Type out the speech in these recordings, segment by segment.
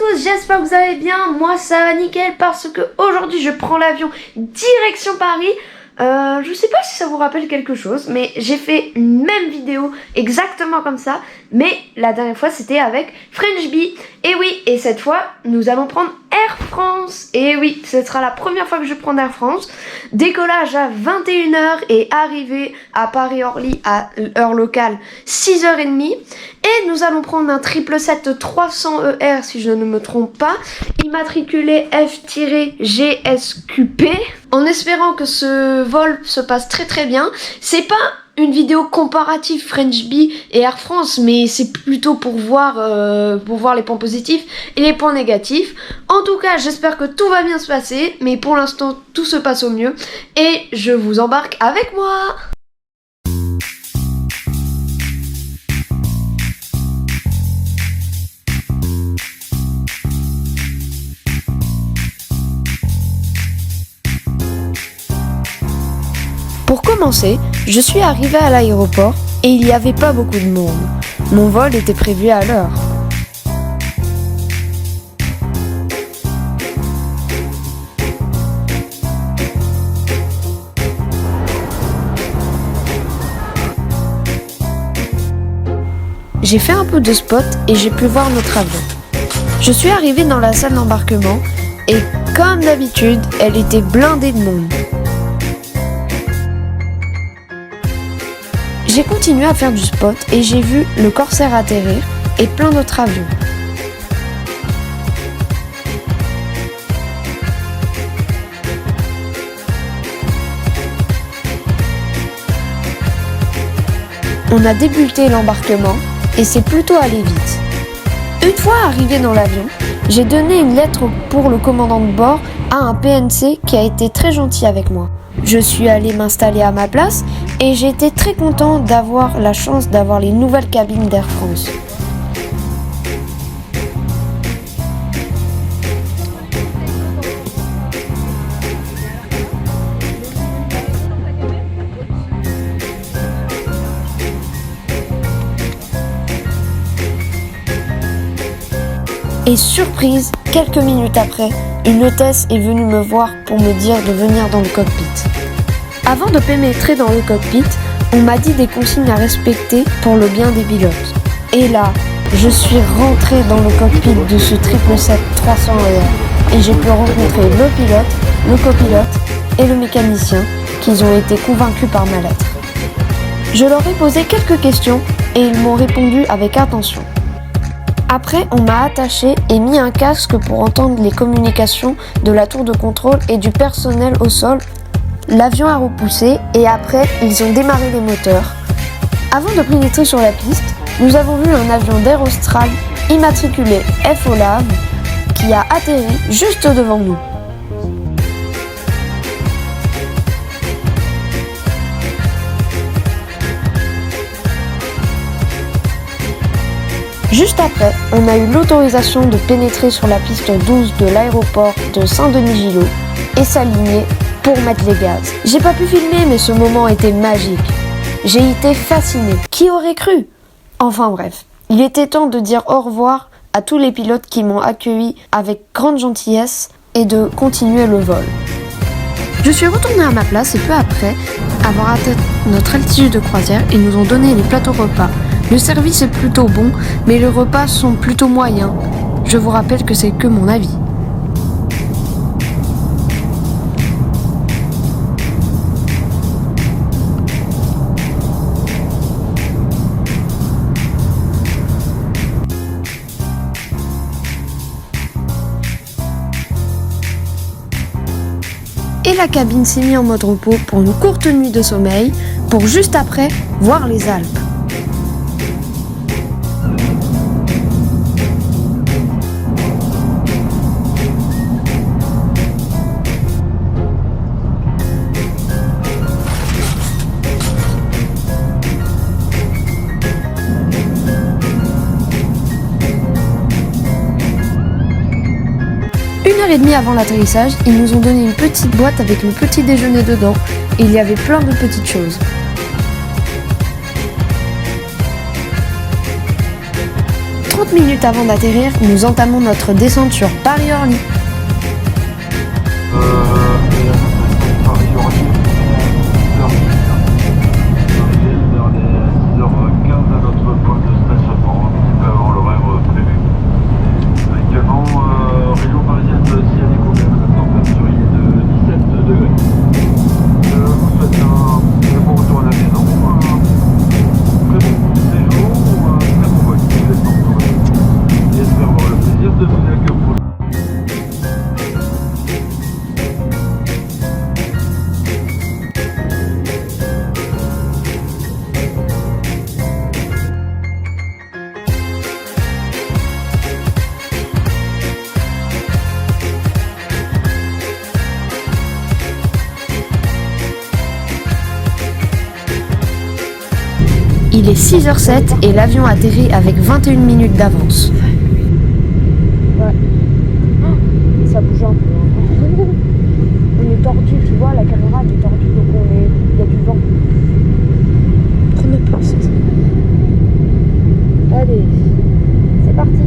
tous, j'espère que vous allez bien. Moi ça va nickel parce que aujourd'hui je prends l'avion direction Paris. Je sais pas si ça vous rappelle quelque chose, mais j'ai fait une même vidéo exactement comme ça, mais la dernière fois c'était avec French Bee. Et oui, et cette fois nous allons prendre Air France. Et oui, ce sera la première fois que je prends Air France. Décollage à 21h et arrivée à Paris-Orly à heure locale 6h30. Et nous allons prendre un 777-300ER si je ne me trompe pas, immatriculé F-GSQP, en espérant que ce vol se passe très très bien. C'est pas une vidéo comparative French Bee et Air France, mais c'est plutôt pour voir les points positifs et les points négatifs. En tout cas, j'espère que tout va bien se passer, mais pour l'instant, tout se passe au mieux et je vous embarque avec moi. Pour commencer, je suis arrivée à l'aéroport et il n'y avait pas beaucoup de monde. Mon vol était prévu à l'heure. J'ai fait un peu de spot et j'ai pu voir notre avion. Je suis arrivée dans la salle d'embarquement et comme d'habitude, elle était blindée de monde. J'ai continué à faire du spot et j'ai vu le Corsair atterrir et plein d'autres avions. On a débuté l'embarquement et c'est plutôt allé vite. Une fois arrivé dans l'avion, j'ai donné une lettre pour le commandant de bord à un PNC qui a été très gentil avec moi. Je suis allée m'installer à ma place et j'ai été très content d'avoir la chance d'avoir les nouvelles cabines d'Air France. Et surprise, quelques minutes après, une hôtesse est venue me voir pour me dire de venir dans le cockpit. Avant de pénétrer dans le cockpit, on m'a dit des consignes à respecter pour le bien des pilotes. Et là, je suis rentrée dans le cockpit de ce 777-300ER et j'ai pu rencontrer le pilote, le copilote et le mécanicien qui ont été convaincus par ma lettre. Je leur ai posé quelques questions et ils m'ont répondu avec attention. Après, on m'a attaché et mis un casque pour entendre les communications de la tour de contrôle et du personnel au sol. L'avion a repoussé et après, ils ont démarré les moteurs. Avant de pénétrer sur la piste, nous avons vu un avion d'Air Austral immatriculé FOLAV qui a atterri juste devant nous. Juste après, on a eu l'autorisation de pénétrer sur la piste 12 de l'aéroport de Saint-Denis-Gillot et s'aligner pour mettre les gaz. J'ai pas pu filmer, mais ce moment était magique. J'ai été fascinée. Qui aurait cru ? Enfin bref, il était temps de dire au revoir à tous les pilotes qui m'ont accueilli avec grande gentillesse et de continuer le vol. Je suis retournée à ma place et peu après avoir atteint notre altitude de croisière, ils nous ont donné les plateaux repas. Le service est plutôt bon, mais les repas sont plutôt moyens. Je vous rappelle que c'est que mon avis. Et la cabine s'est mise en mode repos pour une courte nuit de sommeil, pour juste après voir les Alpes. Une heure et demie avant l'atterrissage, ils nous ont donné une petite boîte avec le petit déjeuner dedans et il y avait plein de petites choses. 30 minutes avant d'atterrir, nous entamons notre descente sur Paris-Orly. Il est 6h07 et l'avion atterrit avec 21 minutes d'avance. Ouais. Ça bouge un peu. On est tordu, tu vois, la caméra elle est tordue, donc il y a du vent. Prenez pause. Allez, c'est parti.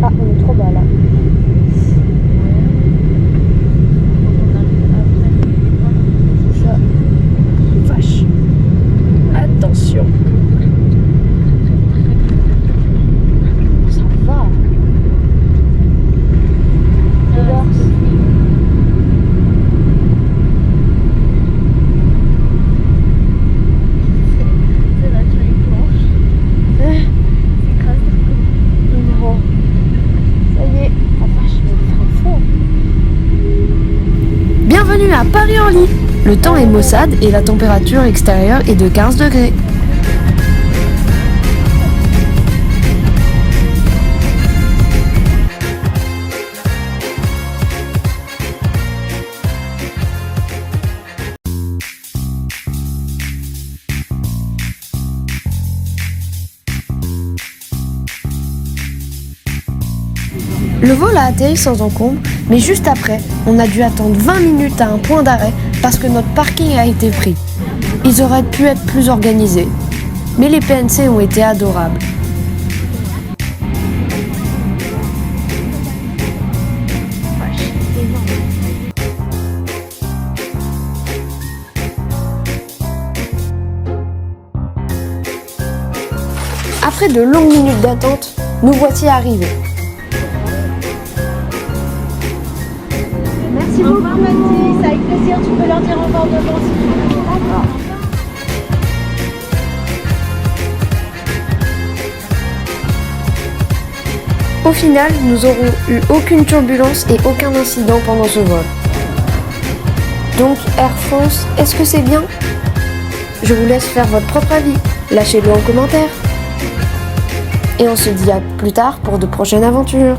Ah, on est trop bas là. C'est ça. Vache. Attention. Ça va. Bienvenue à Paris-Orly. Le temps est maussade et la température extérieure est de 15 degrés. Le vol a atterri sans encombre, mais juste après, on a dû attendre 20 minutes à un point d'arrêt parce que notre parking a été pris. Ils auraient pu être plus organisés, mais les PNC ont été adorables. Après de longues minutes d'attente, nous voici arrivés. Merci beaucoup, Mathis. C'est avec plaisir. Tu peux leur dire au revoir de bon si tu veux. D'accord. Au final, nous n'aurons eu aucune turbulence et aucun incident pendant ce vol. Donc, Air France, est-ce que c'est bien? Je vous laisse faire votre propre avis. Lâchez-le en commentaire. Et on se dit à plus tard pour de prochaines aventures.